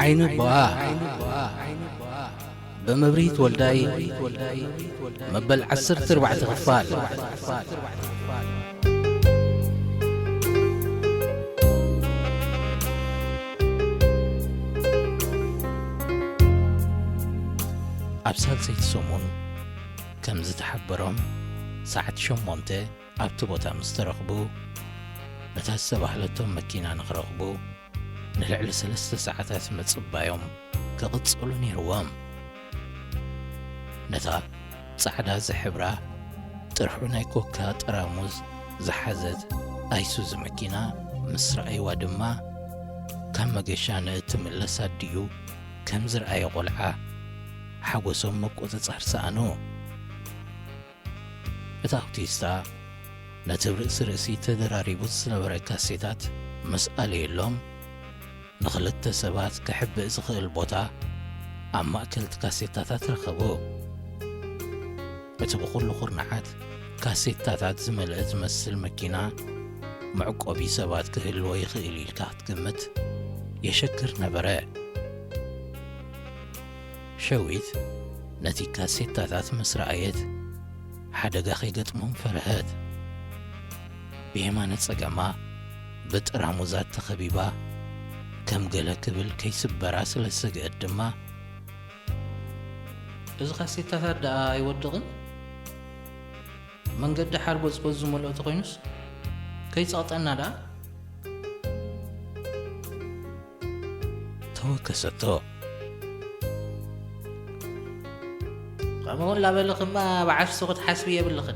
عين بوا بمبريت ولداي مبل 14 غفال أبسال سيت سومون كم زتحبرهم ساعة شمونته أبتبوتا مسترقبو نتاسب أحلتهم مكينا نغرقبو نلعل 3 ساعات متصبايهم كغتصقلو نيروام نتا صعدا زحبرا طرحو ناي كوكا طراموز زحزت ايسوز مكينا مسرعي وادما كم مغشان تملسا ديو كم زرعي قلعه حوسهم مقوتصر سانو اتاوتيستا نتبرق سرسي تدراريبوت سنبرا كاسيتات مسألة يلوم نخلت سبات كحب ازخي البوتا اما اكلت كاسيتات رخبو اتبقول قرنعات كاسيتات زملت مسل مكينة معقوبي سبات كهلو يخيلي الكات قمت يشكر نبراء شويت نتي كاسيتات مسرعيت حدا خيقت منفرهات بيمانة سقما بتراموزات تخبيبا كم قلا كبل كيس براس لسقد دما إذا كاسيتات دا يودغن من قد حرب وزبوز ملو تقينس كيس قطعنا دا توكستو قامون لا بلخن ما بعرف سوقت حسبية بلخن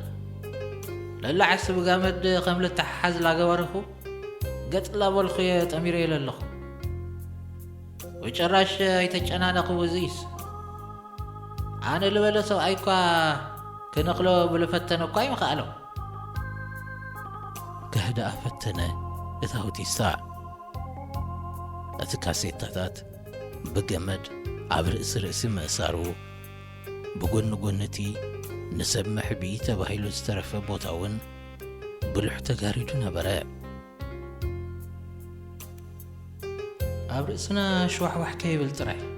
لا عسب قامد قملة تحز لا قوارخو قد لا بالخيات أميري للخو ويشراش يتجانا نقو وزيس أنا اللي بلسو أيكوا كنقلو بلفتنو كاي مخالو كهدا فتنة إذا هو تيساع أتكاسيتات بقمد عبر إسرسي مأسارو بقنتي نسمح بي تباهيلو استرفة بوتاون بلحتقاريدو نبراء أبرئسنا شوح وحكاية بالترعي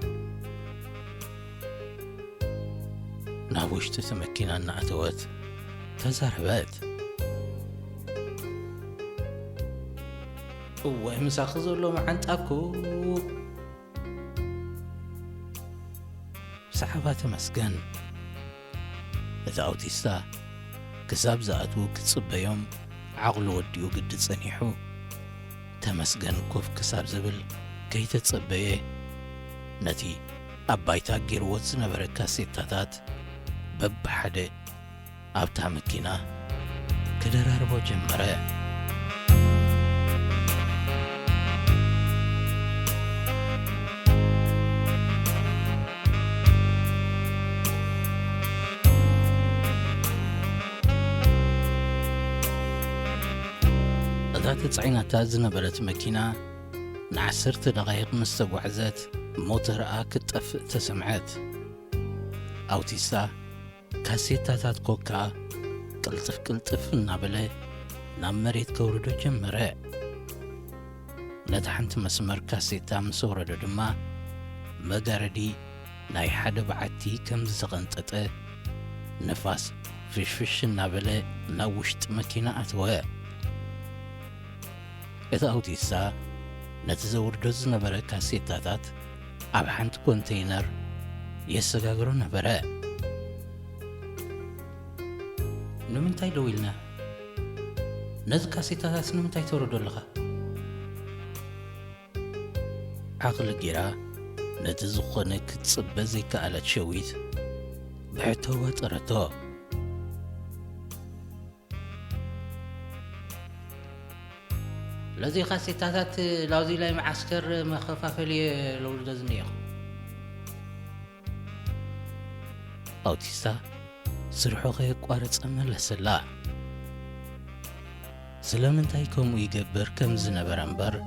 نابوشت تمكينا النعتوات تزاربات هو مساخذو له معن تاكو سحبات مسكن إذا أوتيستا كساب زاتو كتصبيهم عقلو وديو قد تصنيحو تمسكن كوف كساب زبل كي تتصبيه نتي أبايتا جيروت زنبرا كاسيتاتات بب حدا أبتا مكينا كدراربو جمرا تسعينات زنبرت مكينة نعسرت دقايق مستوعزات موتر كتف تسمعت أوتيستا كاسيتات كوكا كلتف النابلة نامريت كوردو جمرة نتحنت مسمر كاسيتا مسورة دما مقاردي ناي حدا بعتي كم زغنطته نفاس فش النابلة ناوشت مكينة أتواء إذا أوتيسا نتزور دوز نبرا كاسيتاتات أب حنت كونتينر يسقاقرو نبرا نمنتاي دويلنا نز كاسيتاتات نمنتاي توردو لغا عقل جيرا نتزخونك تصبزي كالات شويت بحتو وطرتو لذي خاصيتات لازي لاي معسكر مخفافلي لو دزنيخ أوتيستا سرحو غي قوارت أمن لسلا سلامن تايكم ويقبر كم زنبر أنبر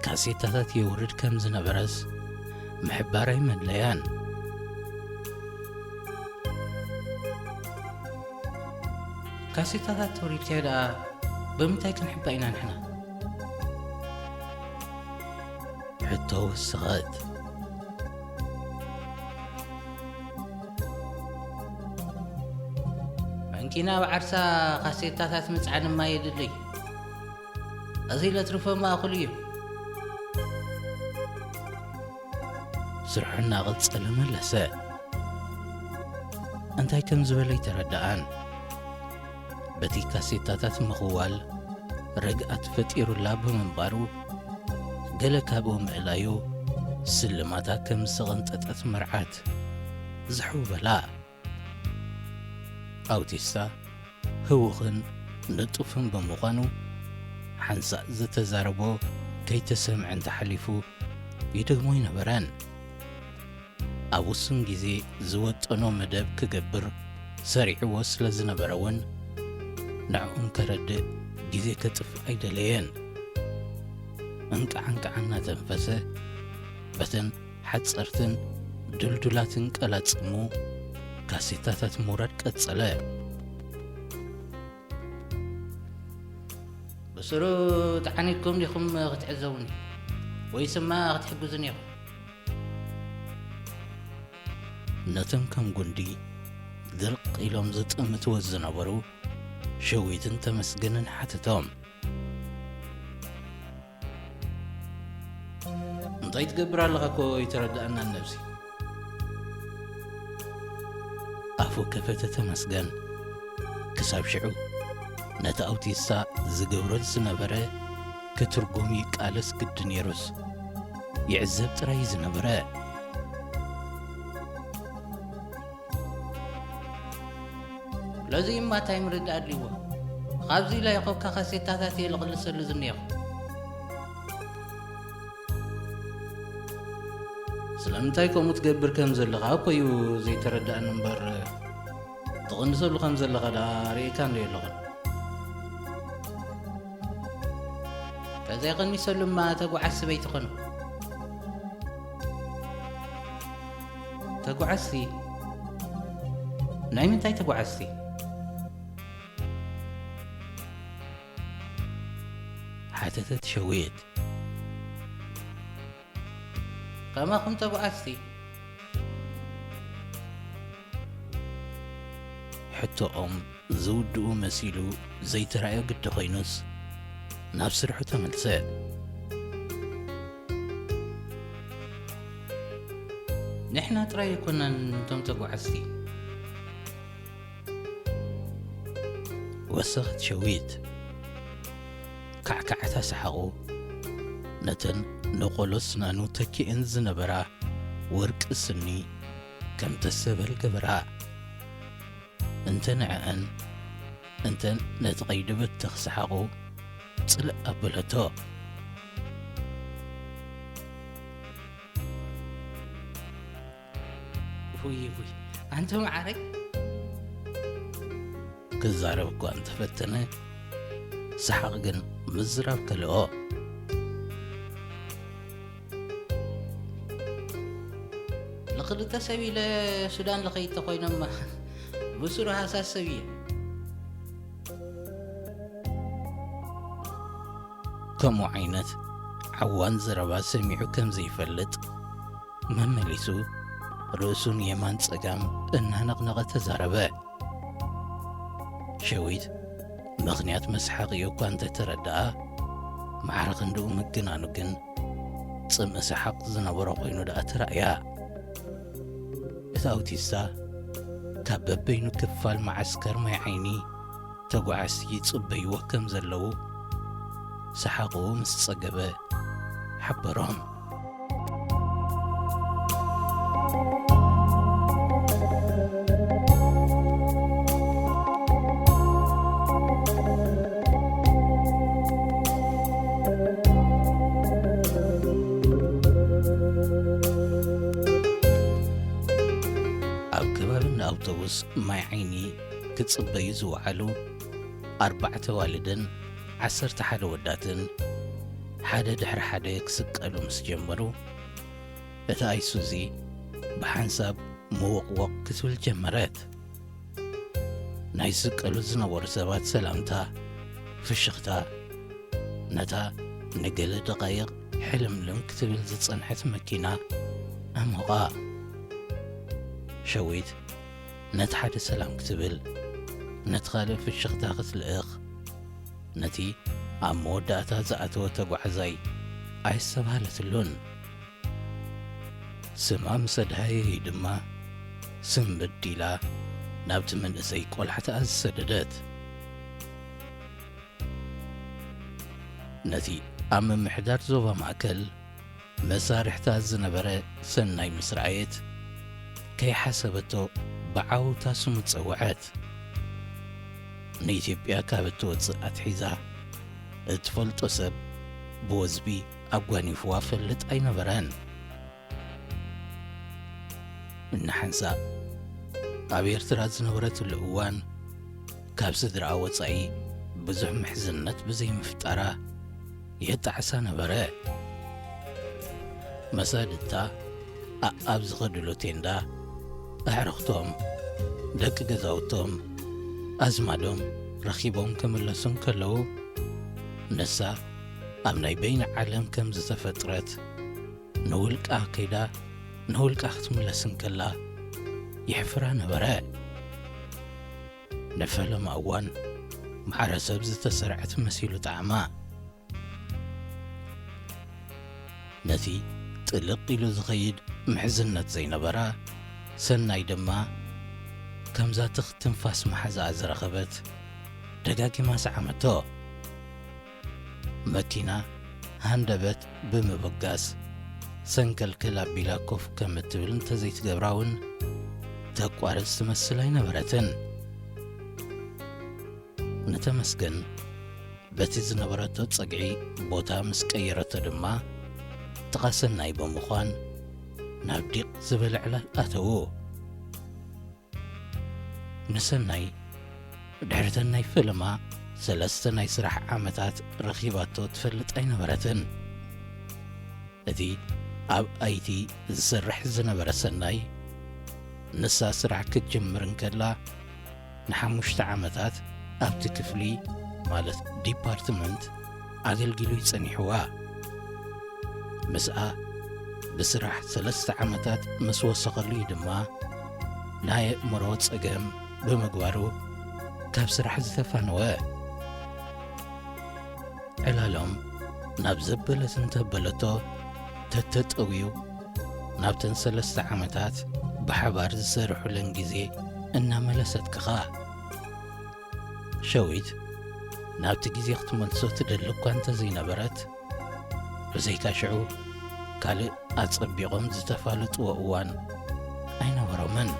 كاسيتات يورد كم زنبرز محباري من ليان كاسيتات توريد كيدا بمتى كنحب إنا نحنا ሕቶ ወስኸት። መንኪና ብዓርሳ ካሴታታት ምጽዓንማ የድልይ እዚ ለትርፎ ማእኹል እዩ። ስርሑ እናቐጸለ መለሰ። እንታይ ከም ዝበለ ይተረድኣን። በቲ ካሴታታት ምኽዋል ረግኣት ፈጢሩላ ብምንባሩ ገለ ካብኡ ምዕላዩ ስልማታ ከም ዝተቐንጠጠት መርዓት ዝሕውበላ። ኣውቲስታ ህውኽን ንጡፍን ብምዃኑ ሓንሳእ ዝተዛረቦ ከይተሰምዐን ተሓሊፉ ይደግሞ ይነበረን። ኣብ ውሱን ግዜ ዝወጠኖ መደብ ክገብር ሰሪዕዎ ስለ ዝነበረውን ንዕኡን ከረድእ ግዜ ከጥፍእ ኣይደለየን። እንቃዓንቃዓ እናተንፈሰ በተን ሓጸርትን ድልዱላትን ቀላጽሙ ካሴታታት ምውራድ ቀጸለ። ብስሩ ተዓኒትኩም ዲኹም ክትዕዘቡኒ ወይ ስማ ክትሕግዙኒ ኢኹም? ነቶም ከም ጉንዲ ድርቅ ኢሎም ዝጥምትዎ ዝነበሩ ሸዊትን ተመስገንን ሓተቶም። እንታይ ትገብር ኣለኻ ኮ ይተረድአና ነብሲ? ኣፉ ከፈተ ተመስገን። ክሳብ ሽዑ ነቲ ኣውቲስታ ዝገብሮ ዝነበረ ከትርጉም ይቃለስ ግዲ ነይሩስ ይዕዘብ ጥራይ ዝነበረ። ለዚ እማ እንታይ ምርዳእ ኣድልይዎ? ካብዚ ላይ ኸብካ ካሴታታት እየ ልቕልሰሉ ዝኒአኹ። ስለምንታይ ከምኡ ትገብር ከም ዘለኻ እኮ እዩ ዘይተረዳእን እምበር ትቕንሰሉ ከም ዘለኻ ዳ ርኢካ ንሪኦ ኣለኹ። ከዘይቐኒሰሉ እማ ተጓዓዝ ሰበይቲ ኾኑ። ተጓዓዝቲ? ናይ ምንታይ ተጓዓዝቲ? ሓተተት ሸዊት። ከማኹም ተጓዓዝቲ? ሕቶኦም ዝውድኡ መሲሉ ዘይተራእዮ ግዲ ኾይኑስ ናብ ስርሑ ተመልሰ። ንሕና ጥራይ ኣይኮናን እቶም ተጓዓዝቲ። ወሰኸት ሸዊት። ካዕካዕታ ሰሓቑ ነተን ንቖሎ ስናኑ ተኪአን ዝነበራ ወርቂ ስኒ ከም ተሰበል ገበራ። እንተ ንዕአን እንተ ነቲ ቀይድበት ተኽሰሓቑ ጽልእ ኣበለቶ። ውይ ውይ ኣንተ ማዕረይ ክዛረብ እኳ እንተፈተነ ሰሓቕ ግን ምዝራብ ከልኦ። ንኽልተ ሰብ ኢለ ሱዳን ልኸይድ ተኾይኖማ ብሱሩ ሃሳስ ሰብ እየ። ከምኡ ዓይነት ዓዋን ዘረባ ሰሚዑ ከም ዘይፈልጥ መመሊሱ ርእሱን የማን ጸጋም እናነቕነቐ ተዛረበ። ሸዊት ምኽንያት መስሓቒ እኳ እንተተረድኣ ማዕረ ክንድኡ ምግናኑ ግን ጽምኢ ሰሓቕ ዝነበሮ ኾይኑ ደኣ ተራእያ። እቲ ኣውቲስታ ካብ በበይኑ ክፋል ማዓስከር ማይ ዓይኒ ተጓዓዝቲ ይጽበይዎ ከም ዘለዉ ሰሓቑ ምስ ጸገበ ሓበሮም። ኣብ ከባቢ ንኣውቶቡስ ማይ ዓይኒ ክጽበዩ ዝወዓሉ 4 ዋልድን 11 ወዳትን ሓደ ድሕሪ ሓደ ክስቀሉ ምስ ጀመሩ እታ ኣይሱዚ ብሓንሳብ መወቕወቕ ክትብል ጀመረት። ናይ ዝስቀሉ ዝነበሩ ሰባት ሰላምታ ፍሽኽታ ነታ ንገለ ደቓይቕ ሕልምልም ክትብል ዝጸንሐት መኪና ኣሞቓ ሸዊት ነቲ ሓደ ሰላም ክትብል ነቲ ካልእ ፍሽኽታ ክትልእኽ ነቲ ኣብ መወዳእታ ዝኣተወ ተጓዓዛይ ኣይሰብሃለትሉን ስማ ምስ ኣድሃየ ድማ ስም በዲላ ናብቲ መንእሰይ ቈልሓትኣ ዝሰደደት ነቲ ኣብ ምምሕዳር ዞባ ማእከል መሳርሕታ ዝነበረ ሰናይ ምስ ረኣየት ከይሓሰበቶ ብዓውታ ስሙ ጸውዐት ንኢትዮጵያ ካብ እትወፅእ ኣትሒዛ እትፈልጦ ሰብ ብወዝቢ ኣጓኒፍዋ ፈልጥ ኣይነበረን እናሓንሳእ ኣብ ኤርትራ ዝነበረትሉ እዋን ካብ ስድራኣ ወጻኢ ብዙሕ ምሕዝነት ብዘይምፍጣራ የጣዕሳ ነበረ መሳድታ ኣብ ዝኸድሎ ቴንዳ ኣዕርኽቶም ደቂ ገዛውቶም ኣዝማዶም ረኺቦም ክምለሱን ከለዉ ነሳ ኣብ ናይ በይኒ ዓለም ከም ዝተፈጥረት ንውልቃ ከይዳ ንውልቃ ክትምለስን ከላ ይሕፍራ ነበረ ነፈለማ እዋን ማሕረሰብ ዝተሰርዐት መሲሉ ጣዕማ ነቲ ጥልቕ ኢሉ ዝኸይድ ምሕዝነት ዘይነበራ ሰናይ ድማ ከምዛ ትኽትንፋስ ማሕዛኣ ዝረኸበት ደጋጊማ ሰዓመቶ መኪና ሃንደበት ብምብጋስ ሰንከልክል ኣቢላ ኮፍ ከም እትብል እንተዘይትገብራውን ተቋርጽ ትመስል ኣይነበረትን ነተመስገን በቲ ዝነበረቶ ጸግዒ ቦታ ምስ ቀየረቶ ድማ ጥቓ ሰናይ ብምዃን ናብ ዲቕ ዝበለ ዕላል ኣተዉ ንሰናይ ድሕሪተን ናይ ፍልማ 3 ናይ ስራሕ ዓመታት ረኺባቶ ትፈልጥ ኣይነበረትን እቲ ኣብ ኣይቲ ዝሰርሕ ዝነበረ ሰናይ ንሳ ስራሕ ክትጅምር እንከላ ን5 ዓመታት ኣብቲ ክፍሊ ማለት ዲፓርትመንት ኣገልጊሉ ይጸኒሕዋ ምስኣ ብስራሕ 3 ዓመታት ምስ ወሰኸሉ ድማ ናይ ኣእምሮ ጸገም ብምግባሩ ካብ ስራሕ ዝተፋነወ ዕላሎም ናብ ዘበለትን ተበለቶ ተተጠውዩ ናብተን 3 ዓመታት ብሓባር ዝሰርሑለን ጊዜ እናመለሰትክኻ ሸዊት ናብቲ ጊዜ ክትመልሶ ትደሊ እኳ እንተዘይነበረት ብዘይካ ሽዑ ካልእ ኣጸቢቖም ዝተፋለጥዎ እዋን ኣይነበሮምን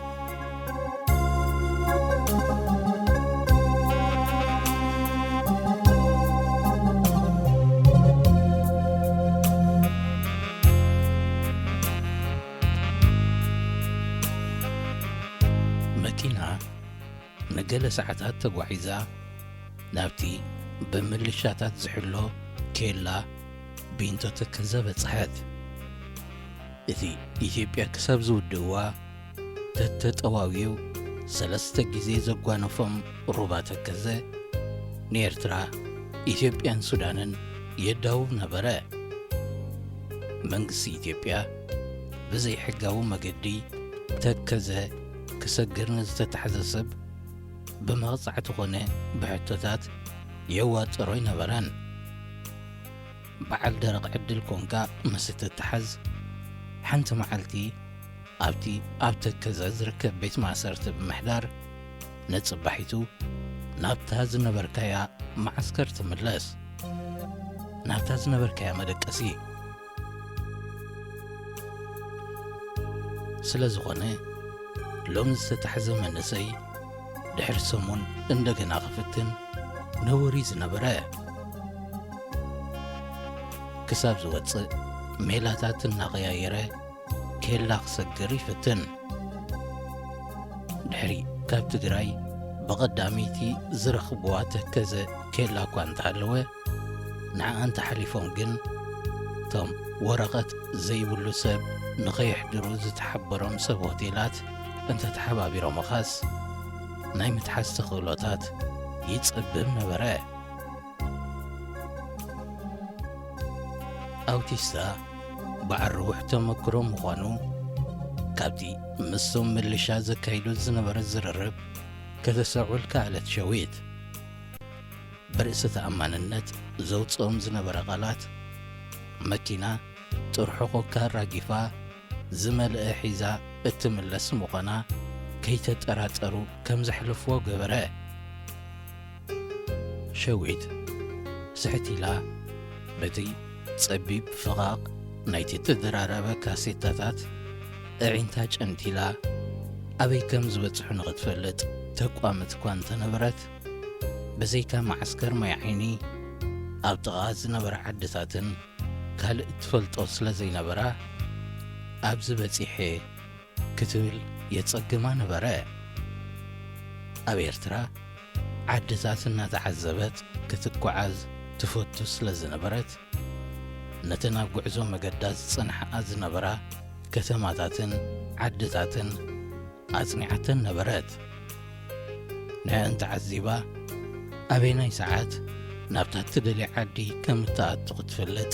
መኪና ንገለ ሰዓታት ተጓዒዛ ናብቲ ብምልሻታት ዝሕሎ ኬላ ቢንቶ ተከዘ በጽሐት እቲ ኢትዮጵያ ክሳብ ዝውድእዋ ተተጠዋዊው 3 ጊዜ ዘጓነፎም ሩባ ተከዘ ንኤርትራ ኢትዮጵያን ሱዳንን የዳውብ ነበረ መንግስቲ ኢትዮጵያ ብዘይሕጋዊ መገዲ ተከዘ ክሰግር ንዝተታሕዘ ሰብ ብመቕጻዕቲ ኾነ ብሕቶታት የዋጥሮ ይነበረን በዓል ደረቕ ዕድል ኮንካ ምስ እትተሓዝ ሓንቲ መዓልቲ ኣብቲ ኣብ ተከዘ ዝርከብ ቤት ማእሰርቲ ብምሕዳር ነጽባሒቱ ናብታ ዝነበርካያ ማዓስከር ትምለስ ናብታ ዝነበርካያ መደቀሲ ስለ ዝኾነ ሎም ዝተታሕዘ መንእሰይ ድሕሪ ሰሙን እንደገና ክፍትን ነወሪ ዝነበረ ክሳብ ዝወፅእ ሜላታት እናቐያየረ ኬላ ክሰግር ይፍትን ድሕሪ ካብ ትግራይ ብቐዳሚቲ ዝረኽብዋ ተከዘ ኬላ እኳ እንተሃለወ ንዓኣ እንተሓሊፎም ግን ቶም ወረቐት ዘይብሉ ሰብ ንኸይሕድሩ ዝተሓበሮም ሰብ ሆቴላት እንተተሓባቢሮም ኻስ ናይ ምትሓዝ ተኽእሎታት ይጽብብ ነበረ ኣውቲስታ በዓል ርቡሕ ተመክሮ ምዃኑ ካብቲ ምስቶም ምልሻ ዘካይዱ ዝነበረ ዝርርብ ከተሰዑል ከኣለት ሸዊት ብርእሲ ተኣማንነት ዘውፅኦም ዝነበረ ቓላት መኪና ጥርሑ ኮካ ራጊፋ ዝመልአ ሒዛ እትምለስ ምዃና ከይተጠራጠሩ ከም ዘሕልፍዎ ገበረ። ሸዊት ስሕት ኢላ በቲ ጸቢብ ፍቓቕ ናይቲ ተደራረበ ካሴታታት ኣዒንታ ጨንቲላ ኣበይ ከም ዝበጽሑ ንኽትፈልጥ ተቋምት እኳ እንተነበረት በዘይካ ማዓስከር ማይ ዓይኒ ኣብ ጥቓ ዝነበረ ዓድታትን ካልእ ትፈልጦ ስለ ዘይነበራ ኣብዚ በጺሐ ክትብል የጸግማ ነበረ። ኣብ ኤርትራ ዓድታት እናተዓዘበት ክትጓዓዝ ትፈቱ ስለ ዝነበረት ነቲ ናብ ጉዕዞ መገዳ ዝጸንሐኣ ዝነበራ ከተማታትን ዓድታትን ኣጽኒዓተን ነበረት። ንዕን ተዓዚባ ኣበይናይ ሰዓት ናብታ ትደልዮ ዓዲ ከም እትኣቱ ክትፈልጥ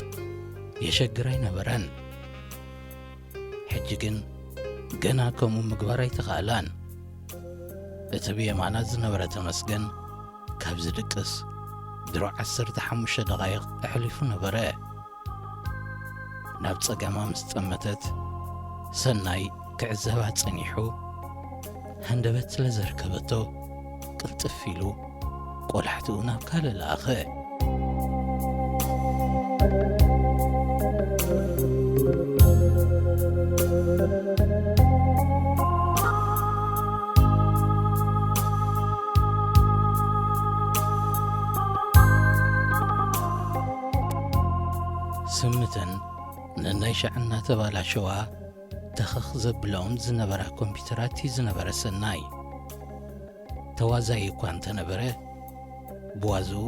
የሸግር ኣይነበረን። ሕጂ ግን ገና ከምኡ ምግባር ኣይተኻእላን። እቲ ብየማና ዝነበረ ተመስገን ካብ ዝድቅስ ድሮ 15 ደቓይቕ ኣሕሊፉ ነበረ። ናብ ጸጋማ ምስ ጠመተት ሰናይ ክዕዘባ ጸኒሑ ሃንደበት ስለ ዘርከበቶ ቅልጥፍ ኢሉ ቈላሕቲኡ ናብ ካልእ ለኣኸ። ስምተን ነናይ ሻዕና ተባላሸዋ ተኸኽ ዘብለኦም ዝነበራ ኮምፒተራት ዝነበረ ሰናይ ተዋዛይ እኳ እንተነበረ ብዋዝኡ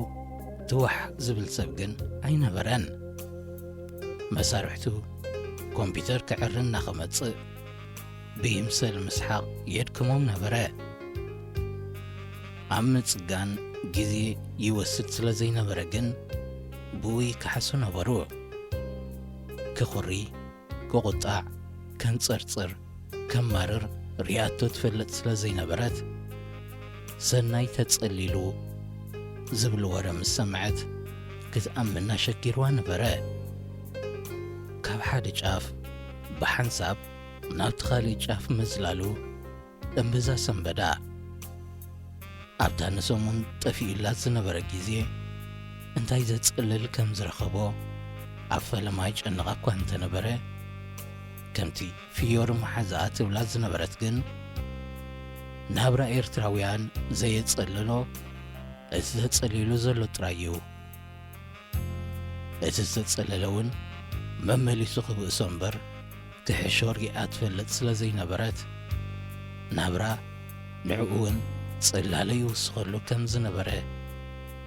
ትዋሕ ዝብል ሰብ ግን ኣይነበረን። መሳርሕቱ ኮምፒተር ክዕር እናኸመጽእ ብይምሰል ምስሓቕ የድክሞም ነበረ። ኣብ ምጽጋን ጊዜ ይወስድ ስለ ዘይነበረ ግን ብኡይ ክሓሱ ነበሩ። ክኹሪ ክቝጣዕ ከንጸርጽር ከማርር ሪኣቶ ትፈልጥ ስለ ዘይነበረት ሰናይ ተጸሊሉ ዝብል ወረ ምስ ሰምዐት ክትኣምና ሸጊርዋ ነበረ። ካብ ሓደ ጫፍ ብሓንሳብ ናብቲ ኻሊእ ጫፍ መዝላሉ እምብዛ ሰንበዳ ኣብታ ንሰሙን ጠፊኡላት ዝነበረ ጊዜ እንታይ ዘጽልል ከም ዝረኸቦ ኣብ ፈለማ ይጨንቓ እኳ እንተነበረ ከምቲ ፍዮር መሓዛኣ ትብላ ዝነበረት ግን ናብራ ኤርትራውያን ዘየጸልሎ እቲ ዘጸሊሉ ዘሎ ጥራዩ እቲ ዝተጸለለውን መመሊሱ ክብእሶ እምበር ክሕሾ ሪኣ ትፈልጥ ስለ ዘይነበረት ናብራ ንዕኡውን ጽላለ ይውስኸሉ ከም ዝነበረ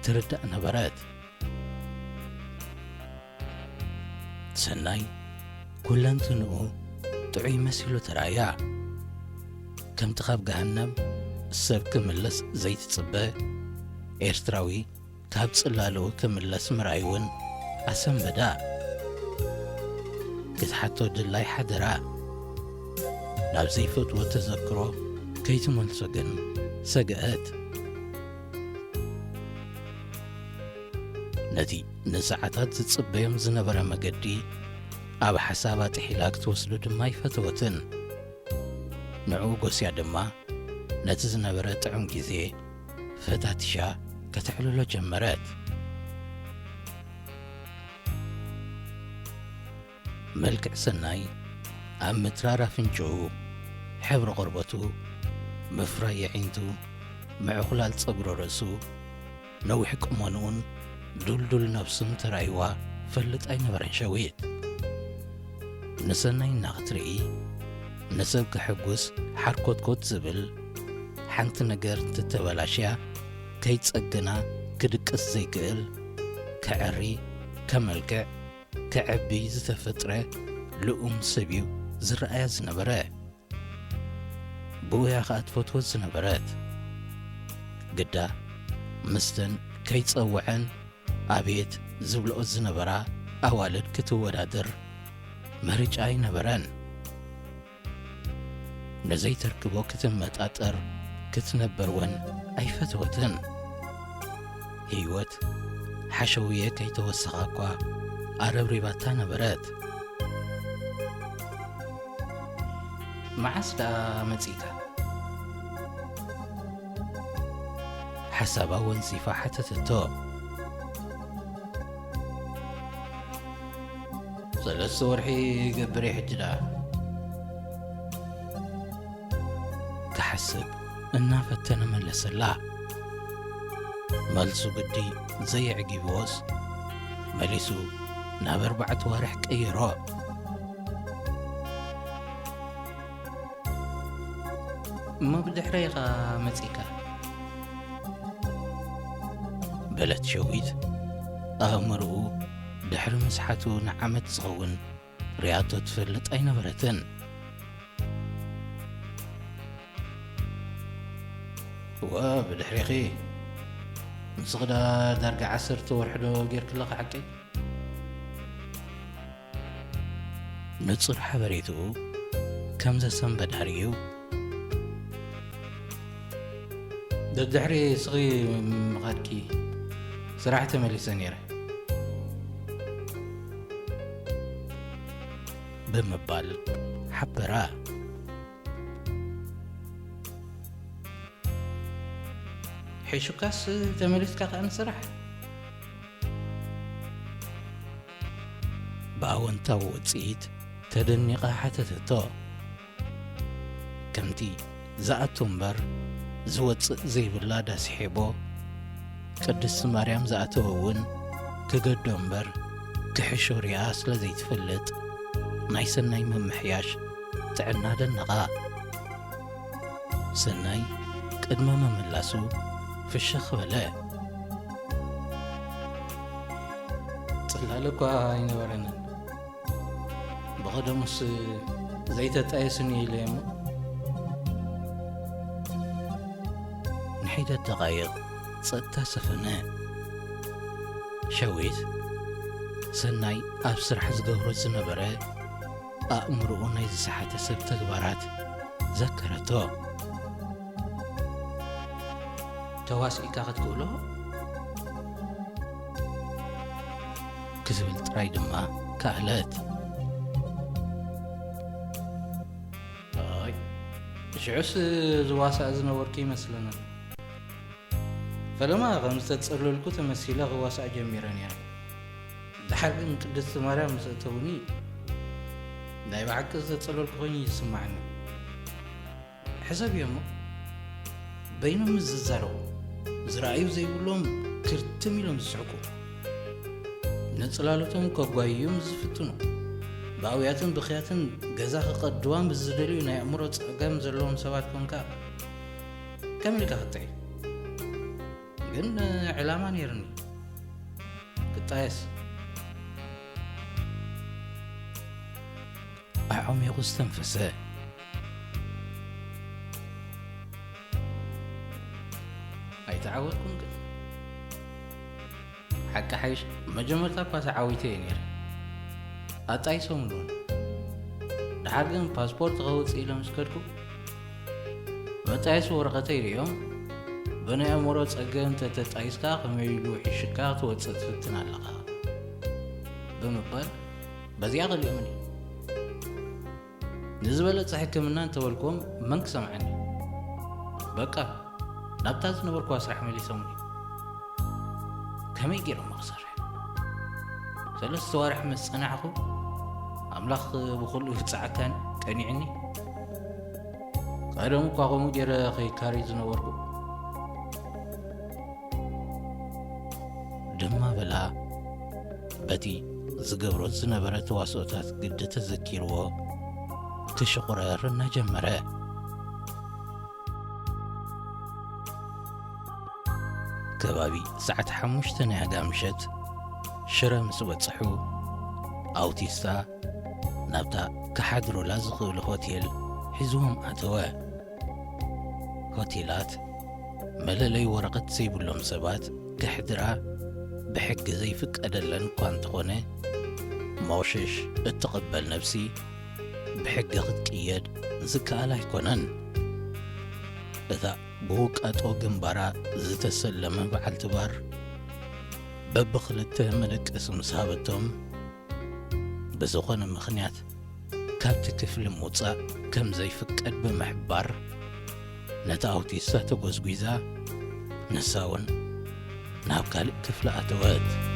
ትርዳእ ነበረት። ሰናይ ኲለንትንኡ ጥዑይ መሲሉ ተራእያ። ከምቲ ኻብ ገሃነም ሰብ ክምለስ ዘይትጽበ ኤርትራዊ ካብ ጽላለዉ ክምለስ ምርኣይውን ኣሰንበዳ። ክትሓቶ ድላይ ሓደራ ናብ ዘይፈትዎ ተዘክሮ ከይትመልሶ ግን ሰግአት። ነቲ ንሰዓታት ዝጽበዮም ዝነበረ መገዲ ኣብ ሓሳባ ጥሒላ ክትወስዱ ድማ ይፈተወትን። ንዕኡ ጐስያ ድማ ነቲ ዝነበረ ጥዑም ጊዜ ፈታቲሻ ከተሕልሎ ጀመረት። መልክዕ ሰናይ ኣብ ምትራር ኣፍንጭኡ ሕብሪ ቖርበቱ ምፍራይ የዒንቱ ምዕኹላል ጸጉሮ ርእሱ ነዊሕ ቁመኑኡን ዱልዱል ነፍሱን ተራይዋ ፈልጥ ኣይነበረን ሸዊት። ንሰናይ እናኽትርኢ ንሰብ ክሕጉስ ሓርኮትኮት ዝብል ሓንቲ ነገር ትተበላሽያ ከይጸግና ክድቅስ ዘይክእል ክዕሪ ከመልክዕ ክዕቢ ዝተፈጥረ ልኡም ሰብዩ ዝረአያ ዝነበረ ብውያ ኸኣ ትፈትወት ዝነበረት ግዳ ምስተን ከይጸውዐን ኣቤት ዝብልኦ ዝነበራ أوالد كتودادر مرجع ينبرن نزي تركبو كتمتأطر كتنبرون أي فتوتن هيوت حشوية كي توسخاكوا عرب ريباتا نبرت معسدا مزيكا حسابا ونسيفا حتى تتو ثلاث ورحي قبري حجدا كحسب إنا فتنا من لسلا ملسو قدي زي عقيبوس ملسو نابر بعد وارح كأيرو ما بدي حريقة مزيكا بلد شويت أمرو دحر مسحاتو نعمت صغون رياضو تفلت أي نبرتن وبدحريقي نصغدا درجة عسرتو ورحدو غير كل حكي نتصر حبريتو كم زسم بدحريو دحري صغي مغادكي صراحة ملي سنيرة بمبال حبرا حيشو كاس تمليت كاقان صراحة باونتا وصيت تدنيقا حتى تتو كمتي زأتومبر زوص زي بلا داس حيبو قدس مريم زأتوون كقدومبر كحشو رياس لزي تفلت ناي سناي ممحياش تعنا دنقا سناي قدما مملاسو في الشيخ بلا طلالكوا هاي نورنا بغدمس زي تتايسني ليمو نحيد الدقايق صدتا سفنا شويت سناي أبصر حز قبرو زنبرة أأمرو نايز ساحة سب تقبارات ذكرتو تواسي كاقت قولو كذبل تراي دما كالات شعوس زواسا زنوركي مثلنا فلما غمست تصلو لكو تمثيلا غواسا جميران يعني دحر من قدس مريم ستوني داي بعكس تصلو لكو غني يسمعني حسب يمو بينهم الززارو زرعيو زي بلوم كرتم يلوم زسعكو نتصلالتهم كقوايوم زفتنو باوياتن بخياتن غزاخ قدوان بزدليو ناي امرو صقام زلون سبات كونكا كامل كاطعي جن علامان يرني قطايس أعوم يغوز تنفسه أي تعودكم كده حكا حيش مجمرتا باس عاويتين يرى أتايسهم لون دحرقن باسبورت غوص إلى مسكركو متايس ورقتي اليوم بني أمورو صقام تتايسكا خميلو حشكا توصت فتنا لغا بمبال بزياغ اليومني نزبلت حكمنا انت والكم منك سمعني بقى نبتاز نبركو أسرح ملي سمني كم يجيرو مغسر ثلاث صوارح مسقنعكو أملاخ بخلو يتسعكان كان يعني قادمو قاقمو جير خي كاريز نبركو دما بلا بدي زقبرو زنبرة تواسوتات قد تذكيرو تشقرر جمره كبابي ساعة حموشتنا قامشت شرا مسوت صحو أوتيستا نبدا كحدرو لازقو الهوتيل حزوهم أتوا هوتيلات مللي ورقة سيبو لهم سبات كحدرا بحق زي فك أدلن كوان تخونه موشش اتقبل نفسي بحق قيد زكال أيكونن إذا بوك أتو جنبارا زتسلم بعالتبار ببخلته ملك اسم سابتهم بزخون مخنيات كابت كفل موصا كم زي فكد بمحبار نتاوتي ساتو غزغيزا نساون ناب كالي كفل أتوات